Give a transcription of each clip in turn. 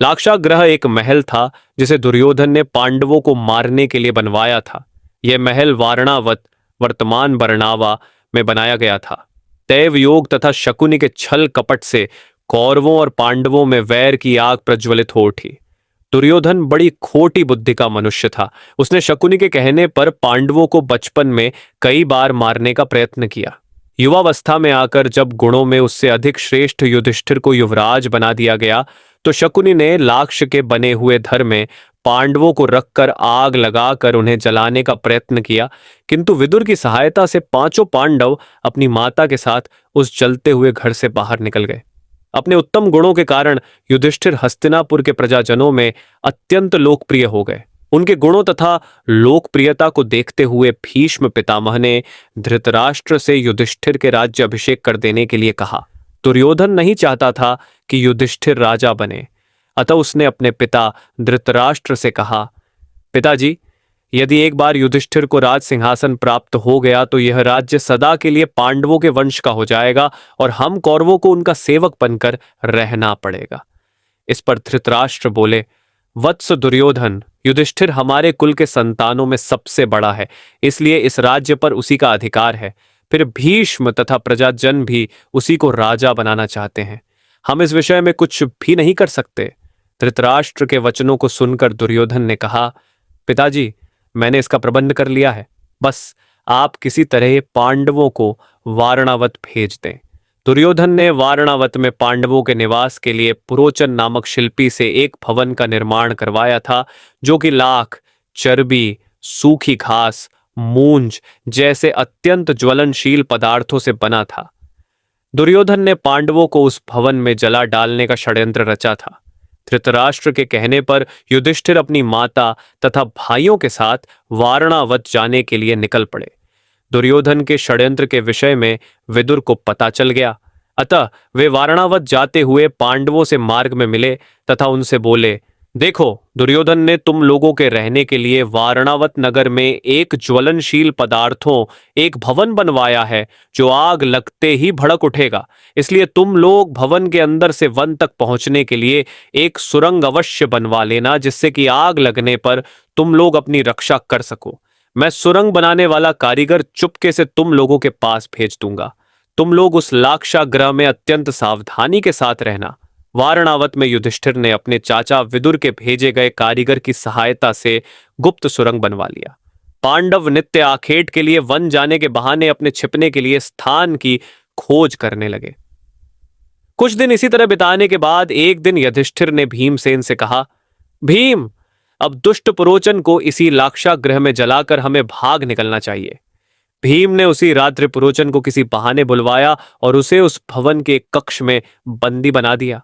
लाक्षागृह एक महल था जिसे दुर्योधन ने पांडवों को मारने के लिए बनवाया था। यह महल वारणावत, वर्तमान बरनावा में बनाया गया था। दैवयोग तथा शकुनी के छल कपट से कौरवों और पांडवों में वैर की आग प्रज्वलित हो उठी। दुर्योधन बड़ी खोटी बुद्धि का मनुष्य था। उसने शकुनी के कहने पर पांडवों को बचपन में कई बार मारने का प्रयत्न किया। युवावस्था में आकर जब गुणों में उससे अधिक श्रेष्ठ युधिष्ठिर को युवराज बना दिया गया, तो शकुनी ने लाक्ष के बने हुए धर में पांडवों को रखकर आग लगाकर उन्हें जलाने का प्रयत्न किया, किंतु विदुर की सहायता से पांचों पांडव अपनी माता के साथ उस जलते हुए घर से बाहर निकल गए। अपने उत्तम गुणों के कारण युधिष्ठिर हस्तिनापुर के प्रजाजनों में अत्यंत लोकप्रिय हो गए। उनके गुणों तथा लोकप्रियता को देखते हुए भीष्म पितामह ने धृतराष्ट्र से युधिष्ठिर के राज्य अभिषेक कर देने के लिए कहा। दुर्योधन नहीं चाहता था कि युधिष्ठिर राजा बने, अतः उसने अपने पिता धृतराष्ट्र से कहा, पिताजी, यदि एक बार युधिष्ठिर को राज सिंहासन प्राप्त हो गया तो यह राज्य सदा के लिए पांडवों के वंश का हो जाएगा और हम कौरवों को उनका सेवक बनकर रहना पड़ेगा। इस पर धृतराष्ट्र बोले, वत्स दुर्योधन, युधिष्ठिर हमारे कुल के संतानों में सबसे बड़ा है, इसलिए इस राज्य पर उसी का अधिकार है। फिर भीष्म तथा प्रजाजन भी उसी को राजा बनाना चाहते हैं। हम इस विषय में कुछ भी नहीं कर सकते। धृतराष्ट्र के वचनों को सुनकर दुर्योधन ने कहा, पिताजी, मैंने इसका प्रबंध कर लिया है, बस आप किसी तरह पांडवों को वारणावत भेज दें। दुर्योधन ने वारणावत में पांडवों के निवास के लिए पुरोचन नामक शिल्पी से एक भवन का निर्माण करवाया था, जो कि लाख, चर्बी, सूखी घास, मूंज जैसे अत्यंत ज्वलनशील पदार्थों से बना था। दुर्योधन ने पांडवों को उस भवन में जला डालने का षड्यंत्र रचा था। धृतराष्ट्र के कहने पर युधिष्ठिर अपनी माता तथा भाइयों के साथ वारणावत जाने के लिए निकल पड़े। दुर्योधन के षड्यंत्र के विषय में विदुर को पता चल गया, अतः वे वारणावत जाते हुए पांडवों से मार्ग में मिले तथा उनसे बोले, देखो, दुर्योधन ने तुम लोगों के रहने के लिए वारणावत नगर में एक ज्वलनशील पदार्थों एक भवन बनवाया है, जो आग लगते ही भड़क उठेगा। इसलिए तुम लोग भवन के अंदर से वन तक पहुंचने के लिए एक सुरंग अवश्य बनवा लेना, जिससे कि आग लगने पर तुम लोग अपनी रक्षा कर सको। मैं सुरंग बनाने वाला कारीगर चुपके से तुम लोगों के पास भेज दूंगा। तुम लोग उस लाक्षागृह में अत्यंत सावधानी के साथ रहना। वारणावत में युधिष्ठिर ने अपने चाचा विदुर के भेजे गए कारीगर की सहायता से गुप्त सुरंग बनवा लिया। पांडव नित्य आखेट के लिए वन जाने के बहाने अपने छिपने के लिए स्थान की खोज करने लगे। कुछ दिन इसी तरह बिताने के बाद एक दिन युधिष्ठिर ने भीमसेन से कहा, भीम, अब दुष्ट पुरोचन को इसी लाक्षागृह में जलाकर हमें भाग निकलना चाहिए। भीम ने उसी रात्रि पुरोचन को किसी बहाने बुलवाया और उसे उस भवन के एक कक्ष में बंदी बना दिया।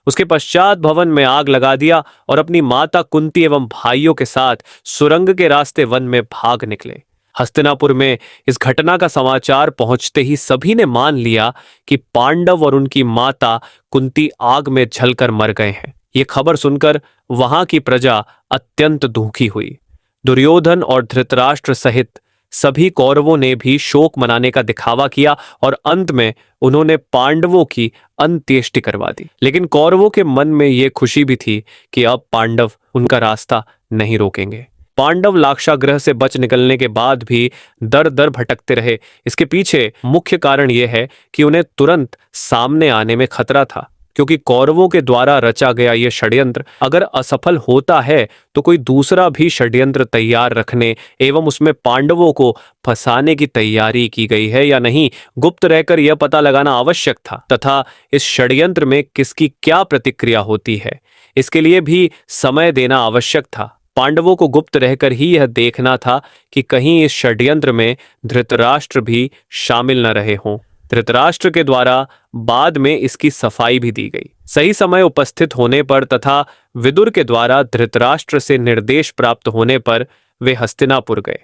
उसके पश्चात भवन में आग लगा दिया और अपनी माता कुंती एवं भाइयों के साथ सुरंग के रास्ते वन में भाग निकले। हस्तिनापुर में इस घटना का समाचार पहुंचते ही सभी ने मान लिया कि पांडव और उनकी माता कुंती आग में जलकर मर गए हैं। ये खबर सुनकर वहां की प्रजा अत्यंत दुखी हुई। दुर्योधन और धृतराष्ट्र सहित सभी कौरवों ने भी शोक मनाने का दिखावा किया और अंत में उन्होंने पांडवों की अंत्येष्टि करवा दी। लेकिन कौरवों के मन में यह खुशी भी थी कि अब पांडव उनका रास्ता नहीं रोकेंगे। पांडव लाक्षागृह से बच निकलने के बाद भी दर दर भटकते रहे। इसके पीछे मुख्य कारण यह है कि उन्हें तुरंत सामने आने में खतरा था, क्योंकि कौरवों के द्वारा रचा गया यह षड्यंत्र अगर असफल होता है तो कोई दूसरा भी षड्यंत्र तैयार रखने एवं उसमें पांडवों को फंसाने की तैयारी की गई है या नहीं, गुप्त रहकर यह पता लगाना आवश्यक था तथा इस षड्यंत्र में किसकी क्या प्रतिक्रिया होती है, इसके लिए भी समय देना आवश्यक था। पांडवों को गुप्त रहकर ही यह देखना था कि कहीं इस षड्यंत्र में धृतराष्ट्र भी शामिल न रहे हों। धृतराष्ट्र के द्वारा बाद में इसकी सफाई भी दी गई। सही समय उपस्थित होने पर तथा विदुर के द्वारा धृतराष्ट्र से निर्देश प्राप्त होने पर वे हस्तिनापुर गए।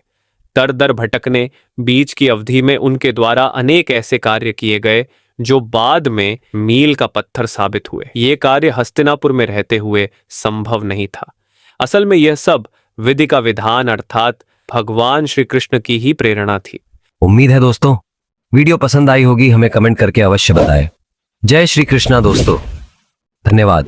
दर दर भटकने बीच की अवधि में उनके द्वारा अनेक ऐसे कार्य किए गए जो बाद में मील का पत्थर साबित हुए। ये कार्य हस्तिनापुर में रहते हुए संभव नहीं था। असल में यह सब विधि का विधान अर्थात भगवान श्री कृष्ण की ही प्रेरणा थी। उम्मीद है दोस्तों वीडियो पसंद आई होगी, हमें कमेंट करके अवश्य बताएं। जय श्री कृष्णा दोस्तों, धन्यवाद।